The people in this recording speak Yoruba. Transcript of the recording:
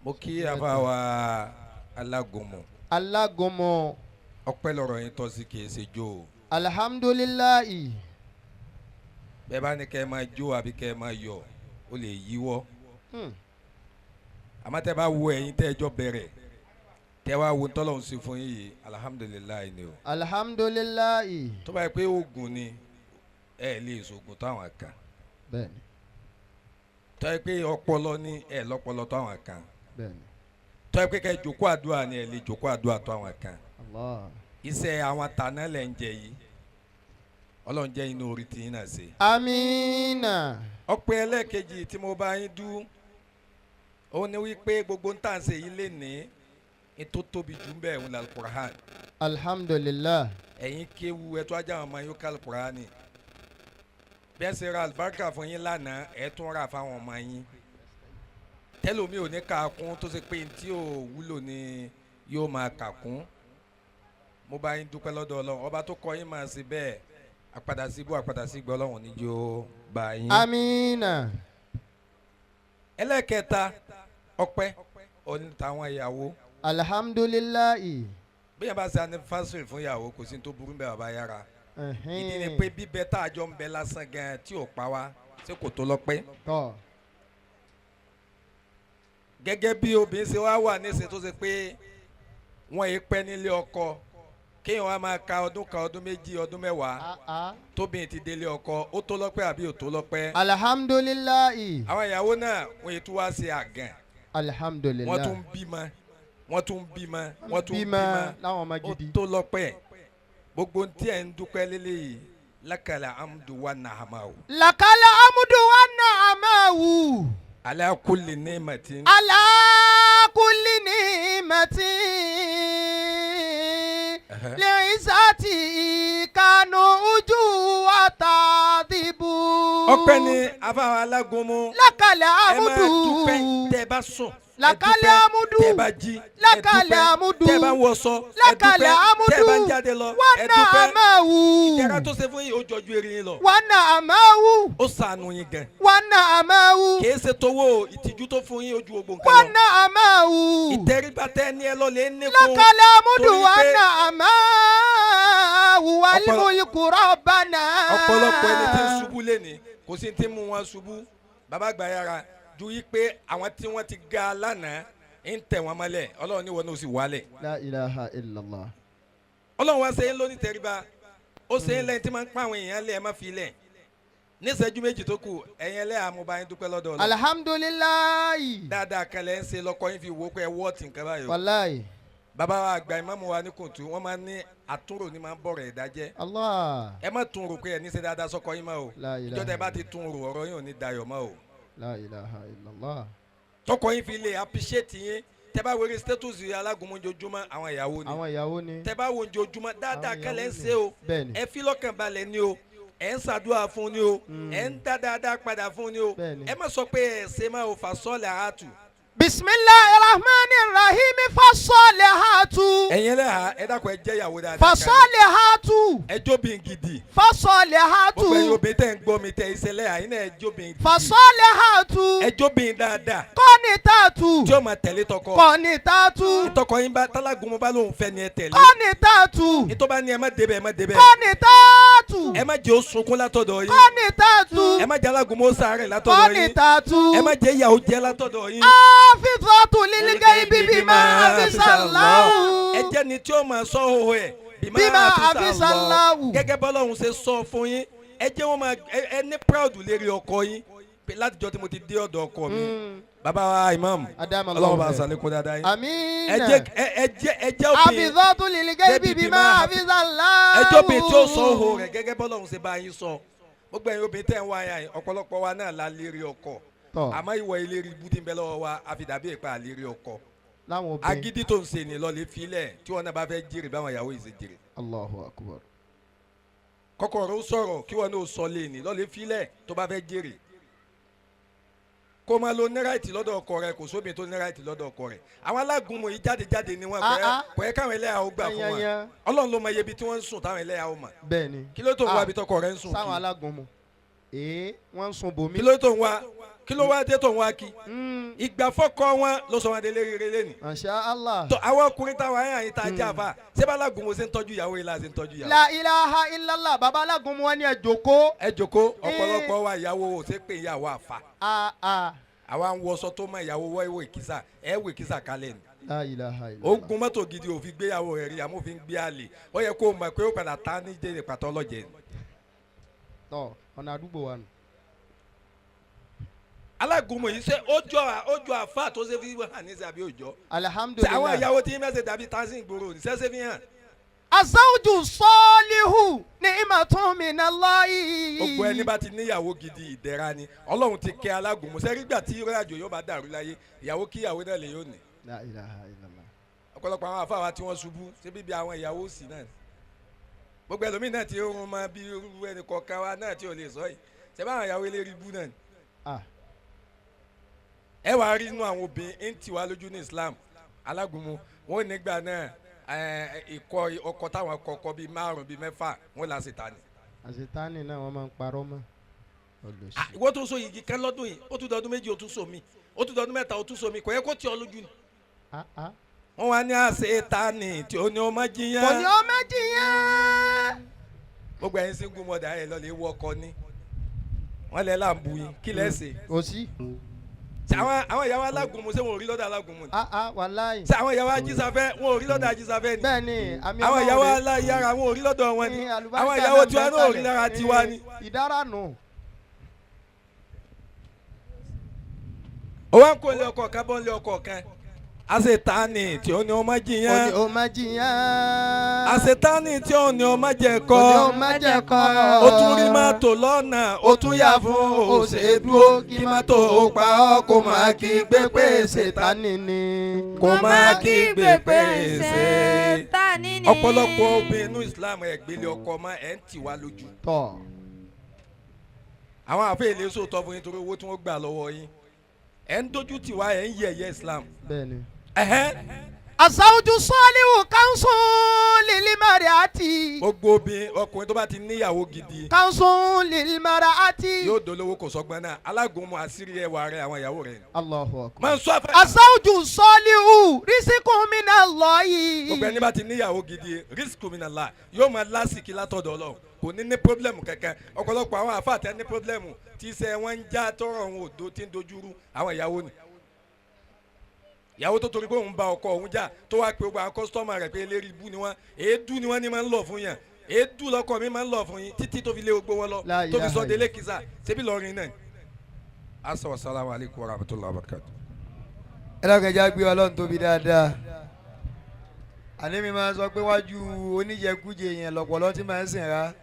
mo kí àfàwà alágúnmu. Alágúnmu. ọpẹ́ lọ́rọ̀ yín tọ́ sí kìí ṣe jó o. Alhamdulillahi. bẹ́ẹ̀ bá ní kẹ́ ẹ máa jó àbí kẹ́ ẹ máa yọ̀ ó lè yíwọ́. àmọ́ tẹ́ bá wo ẹ̀yin tẹ́ ẹjọ́ bẹ̀rẹ̀ tẹ́ wá wo tọ́lọ́hún sí fún yín yìí alhamdulillahi ni o. Alhamdulillahi. tó bá yẹ pé oògùn ni ẹ lè sògùn táwọn kan. Bẹ́ẹ̀ni. tó yẹ pé ọpọlọ ni ẹ lọ́pọlọ táwọn kan. Bẹ́ẹ̀ni. tó yẹ pé kẹ́ jókòó àdúrà ni ẹ lè jókòó àdúrà táwọn kan. Allah. iṣẹ́ àwọn tàná lẹ̀ ń jẹ yìí ọlọ́run jẹ́ inú orí tí yín náà ṣe. Amina. ọpẹ́ ẹlẹ́ẹ̀kejì tí mo bá yín dú ó ní wípé gbogbo ń tàn ṣe yìí lè ní ètò tóbi jù bẹ́ẹ̀ ń la Qur'an. Alhamdulillah. ẹ̀yin kéwu ẹ̀tọ́ ajá àwọn ọmọ yín ká Qur'an ni bẹ́ẹ̀ ṣe ra àlùbáríkà fún yín lánàá ẹ̀ tún rà fáwọn ọmọ yín tẹ́lómi ò ní kà kún tó ṣe pé tí ò wúlò ni yóò máa kà kún. mo bá yín dúpẹ́ lọ́dọ̀ ọlọ́run ọba tó kọ yín máa ṣe bẹ́ẹ̀ àpadà sí ibú àpadà sí ìgbọ́ ọlọ́run níjó bá yín. Amina. ẹlẹ́kẹta ọpẹ́ òní táwọn ìyàwó. Alhamdulillahi. bí yẹn bá ṣe anifásírì fún ìyàwó kò sí ní tó burú bẹ́ẹ̀ bàbá yára. ìdí ni pé bíbẹ tá a jọ ń bẹ lásán gan tí ò pa wá ṣé kò tó lọ́pẹ́. gẹ́gẹ́ bí obìnrin ṣe wá wà níṣẹ́ tó ṣe pé wọ́n yé pẹ́ nílé ọkọ kéèyàn wá máa ka ọdún méjì ọdún mẹ́wàá tóbìnrin ti délé ọkọ ó tó lọ́pẹ́ àbí ò tó lọ́pẹ́. Alhamdulillahi. àwọn ìyàwó náà wọ́n yé tún wá ṣe àgàn. Alhamdulillahi. wọ́n tún bímọ wọ́n tún bímọ láwọn ọmọ gidi. ó tó lọ́pẹ́ gbogbo tí ẹ̀ ń dúpẹ́ lélẹ́yìí lakala amdu wa nahamahu. Lakala amdu wa nahamahu. ala kulli ni'matin. Ala kulli ni'matin. Leisati kanu uju atadibu. ọpẹ́ ni àfàwọn alágúnmu. Lakala amudu. ẹ máa dúpẹ́ tẹ́ bá sùn. Lakale amudu. tẹ́ bá jí. Lakale amudu. tẹ́ bá wọṣọ. Lakale amudu. tẹ́ bá jáde lọ. Wana amawu. ìdẹ̀ra tó ṣe fún yín ó jọjú eré yín lọ. Wana amawu. ó ṣàánú yín gan. Wana amawu. kìí ṣe tówó ìtìjú tó fún yín ojú ogbó nǹkan lọ. Wana amawu. ìtẹríba tẹ́ ní ẹ lọ lè ní kó. Lakale amudu wana amawu. Walimulku rabbana. ọ̀pọ̀lọpọ̀ ẹni tí ń ṣubú lénìí kò sí ti mú wọn ṣubú bàbá àgbà yára ju yí pé àwọn tí wọ́n ti ga lánàá ń tẹ̀ wọ́n mọ́lẹ̀ ọlọ́run ní wọn náà sì wálẹ̀. La ilaha illallah. ọlọ́run wá ṣe é lóní tẹríba ó ṣe é lẹ́yìn tí máa ń pa àwọn èèyàn lẹ̀ ẹ má fi lẹ̀ ní ìṣẹ́jú méjì tó kù ẹ̀yin ẹlẹ́yà mo bá yín dúpẹ́ lọ́dọ̀ ọlọ́run. Alhamdulillahi. dáadáa kan lẹ́ ń ṣe lọ́kọ́ yín fi wò pé ẹ wọ́ọ̀tì nǹkan báyìí. Wallahi. bàbá wa àgbà ìmáàmù wa ní kùntù wọ́n máa ń ní àtúrò ní máa ń bọ̀rọ̀ ẹ̀dá jẹ́. Allah. ẹ má tún rò pé ẹ ní ṣe dáadáa sọ́kọ yín mọ́ o La ilaha. ìjọ tẹ bá ti tún rò ọ̀rọ̀ yín ò ní dayọ̀ mọ́ o. La ilaha illallah. tọkọ yín fi lè appreciate yín tẹ bá wẹrẹ status yìí alágúnmu ojoojúmọ́ àwọn ìyàwó ni Àwọn ìyàwó ni. tẹ bá wo ojoojúmọ́ dáadáa Àwọn kẹlẹ ń ìyàwó ṣe o Bẹ́ẹ̀ni. ẹ fi lọ́kàn balẹ̀ ni o ẹ ń ṣàdúrà fún ni o ẹ ń dá dáadáa padà fún ni o Bẹ́ẹ̀ni. ẹ má sọ pé ẹ ṣe máa o fà sọ́ọ̀lẹ̀ àátù. Bismillahirrahmanirrahim. Fasolihatu. ẹ̀yin lẹ́hà ẹ dákun ẹ jẹ́ ìyàwó dáadáa Fasolihatu. ẹ jóbìn gidi Fasolihatu. gbogbo ẹ̀yin obìnrin tẹ̀ ń gbọ́ mi tẹ̀ ìṣẹ̀lẹ̀ àyìn náà ẹ jóbìn gidi Fasolihatu. ẹ jóbìn dáadáa Konitatu. tí ó máa tẹ̀lé tọkọ Konitatu. tọkọ yín bá tálágúnmu bá lóun fẹ́ ni ẹ tẹ̀lé Konitatu. ìtọ́ bá ní ẹ má débẹ̀ ẹ má débẹ̀ Konitatu. ẹ má jẹ́ ó sunkún látọ̀dọ̀ yín Konitatu. ẹ má jẹ́ alágúnmu ó sàárẹ̀ látọ̀dọ̀ yín Konitatu. ẹ má jẹ́ ìyàwó jẹ́ látọ̀dọ̀ yín. Hafizatu lilghaibi bima hafisallahu. ẹ jẹ́ ni tí ó máa sọ òhò ẹ̀ Bima hafisallahu. gẹ́gẹ́ bọ́lọ́hún ṣe sọ fún yín ẹ jẹ́ wọ́n máa ẹ ní proud lérí ọkọ yín pé látijọ́ tí mo ti dé ọ̀dọ̀ ọkọ mi bàbá wa imam ọlọ́run bá sàlékún dáadáa yín Amina. ẹ jẹ́ obìnrin Hafizatu lilghaibi bima hafisallahu. ẹ jẹ́ obìnrin tí ó sọ òhò rẹ̀ gẹ́gẹ́ bọ́lọ́hún ṣe bá yín sọ gbogbo ẹ̀yin obìnrin tẹ̀ ń wá yà yín ọ̀pọ̀lọpọ̀ wa náà la lérí ọkọ àmọ́ ìwọ ìlérí ibú tí ń bẹ lọ́wọ́ wa àfi dàbí ìpa àlérí ọkọ Láwọn obìnrin. agídí tó ń ṣe ní lọ́lẹ̀ filẹ̀ tí wọ́n náà bá fẹ́ jèrè báwọn ìyàwó yìí ṣe jèrè. Allahu akbar. kọ́kọ́rọ́ sọ̀rọ̀ kí wọ́n náà sọ lé ní lọ́lẹ̀ filẹ̀ tó bá fẹ́ jèrè. kó máa lo náíràìtì lọ́dọ̀ ọkọ rẹ kò sóbìn tó náíràìtì lọ́dọ̀ ọkọ rẹ àwọn alágúnmu yìí jáde ni wọn kò yẹ káwọn ẹlẹ́yà ó gbà fún wọn ọlọ́run ló mọ iye ibi tí wọ́n ń sùn táwọn ẹlẹ́yà ó mọ̀. Bẹ́ẹ̀ni. kí ló tó ń wá ibi tọkọ rẹ ń sùn kí. sáwọn alágúnmu wọ́n ń sun bòmí. kí ló tó ń wá kí ló wá dé tó wọn kí ìgbà fọ́kọ wọn ló sọ wọn dé lérí lẹ́ni. Masha Allah. tó àwọn ọkùnrin táwọn ayé àyín tá a jẹ́ àfa ṣé bá Alágúnmu ṣe ń tọ́jú ìyàwó yìí láti ń tọ́jú ìyàwó. La ilaha illallah baba Alágúnmu wọn ni ẹ jókòó. ẹ jókòó ọ̀pọ̀lọpọ̀ wa ìyàwó ò ṣe pé ìyàwó àfa. àwa ń wọṣọ tó mọ ìyàwó wọ́ ìkísà ẹ wọ ìkísà kalẹ̀ ni. La ilaha illallah. ogun mọ́tò gidi ò fi gbéyàwó rẹ̀ rí àmọ́ fi ń gbé àlè ó yẹ kó o mọ̀ pé ó padà ta ní jẹ́ ìpàtọ́ ọlọ́jẹ̀ ni. tọ́ ọ̀nà àdúgbò wa nù. Alágúnmu yìí ṣe ó jọ àfa tó ṣe fi hàn ní sàbí òjò. Alhamdulillah. àwọn ìyàwó tí mẹ́sẹ̀ dàbí tansi ìgboro ní sẹ́sẹ́ fi hàn. Azawju salihu ni'matun minallahi. gbogbo ẹni bá ti níyàwó gidi ìdẹ̀ra ni Ọlọ́run ti kẹ́ Alágúnmu sẹ́rígbà tí ìrìn àjò yóò bá dàrú láyé ìyàwó kí ìyàwó náà lè yóò ní. La ilaha illallah. ọ̀pọ̀lọpọ̀ àwọn àfáà wa tí wọ́n ṣubú ṣé bíbí àwọn ìyàwó sì náà gbogbo ẹlòmíì náà tí ó rún mọ́ bí irú ẹnì kọ̀ọ̀kan wa náà tí ò lè sọ yìí ṣé báwọn ìyàwó ilé rí bú náà ni. ẹ wàá rí inú àwọn obìnrin ń tì wá lójú ní Islam Alágúnmu wọn ò nígbà náà ọkọ táwọn kọkọ bíi 5 bíi 6 wọn là ṣètánì. àṣetánì náà wọ́n máa ń parọ́ mọ́. ìwọ tó so yìí kan lọ́dún yìí ó tún dọdún méjì ó tún so mi ó tún dọdún mẹ́ta ó tún so mi kò yẹ kó tì ọ lójú ni. wọ́n wá ní àṣetánì tí ó ní ọmọ jiyàn. kò ní ọmọ jiyàn. gbogbo ẹ̀yin single mother ẹ̀ lọ́ọ́ lè wọ ọkọ ní wọ́n lẹ́ là ń bu yín kí lẹ́ ṣe. kò sí. àwọn ìyàwó Alágúnmu ṣé wọn ò rí lọ́dọ̀ Alágúnmu ni. wàláì. ṣé àwọn ìyàwó Ajísáfẹ́ wọn ò rí lọ́dọ̀ Ajísáfẹ́ ni. bẹ́ẹ̀ni àwọn ìyàwó aláyàrá wọn ò rí lọ́dọ̀ wọn ni. àwọn ìyàwó tiwa náà ò rí lára tiwa ni. ìdára nù. ó wá ń kó ilé ọkọ kan bọ́ ilé ọkọ kan àṣetánì tí ó ní ọmọ jiyàn. ó ní ọmọ jiyàn. àṣetánì tí ó ní ọmọ jẹ̀kọ. ó ní ọmọ jẹ̀kọ. ó tún rí mọ́tò lọ́nà ó tún yà fún òṣèdúró kí mọ́tò ó pa ọ́ kó máa kí gbé pé ṣètánì ni. kó máa kí gbé pé ṣètánì ni. ọ̀pọ̀lọpọ̀ obìnrin inú Islam ẹ̀gbẹ́lẹ̀ ọkọ máa ẹ̀ ń tì wá lójú. tọ́. àwọn àfẹ́ ilé sòótọ́ fún yín torí owó tí wọ́n gbà lọ́wọ́ yín ẹ̀ ń dojú tì wá ẹ̀ ń yẹ̀yẹ́ Islam. bẹ́ẹ̀ni. Azawju salihu kansun lil mar'ati. gbogbo obìnrin ọkùnrin tó bá ti níyàwó gidi. kansun lil mar'ati. yóò dolówó kò sọgbọ́n náà Alágúnmu àṣírí ẹwà rẹ àwọn ìyàwó rẹ. Allahu akbar. máa ń sọ afẹ́. Azawju salihu rizqun minallahi. gbogbo ẹni bá ti níyàwó gidi rizqun minallah yóò máa lásìkí látọ̀dọ̀ Ọlọ́run kò ní pọ́blẹ́mù kankan ọ̀pọ̀lọpọ̀ àwọn àfáà tẹ́ ní pọ́blẹ́mù tí iṣẹ́ wọn ń já tọrọ òun òdo tí ń dojúrú àwọn ìyàwó ni. ìyàwó tó torí pé òun bá ọkọ òun jà tó wá pé gbogbo àwọn kọ́sítọ́mà rẹ̀ pé eléré ibú ni wọ́n èédú ni wọ́n ní máa ń lọ fún yàn èédú lọkọ mi máa ń lọ fún yín títí tó fi lé gbogbo wọn lọ tó fi sọ délé kìsà ṣébí lọrin náà. assalamu alaikum warahmatullahi wabarakatuh. ẹ lọ́kàn já gbé Ọlọ́run tóbi dáadáa àní mi máa sọ pé wájú oníjẹkújẹ yẹn lọ́pọ̀lọ́ tí máa ń sìn ra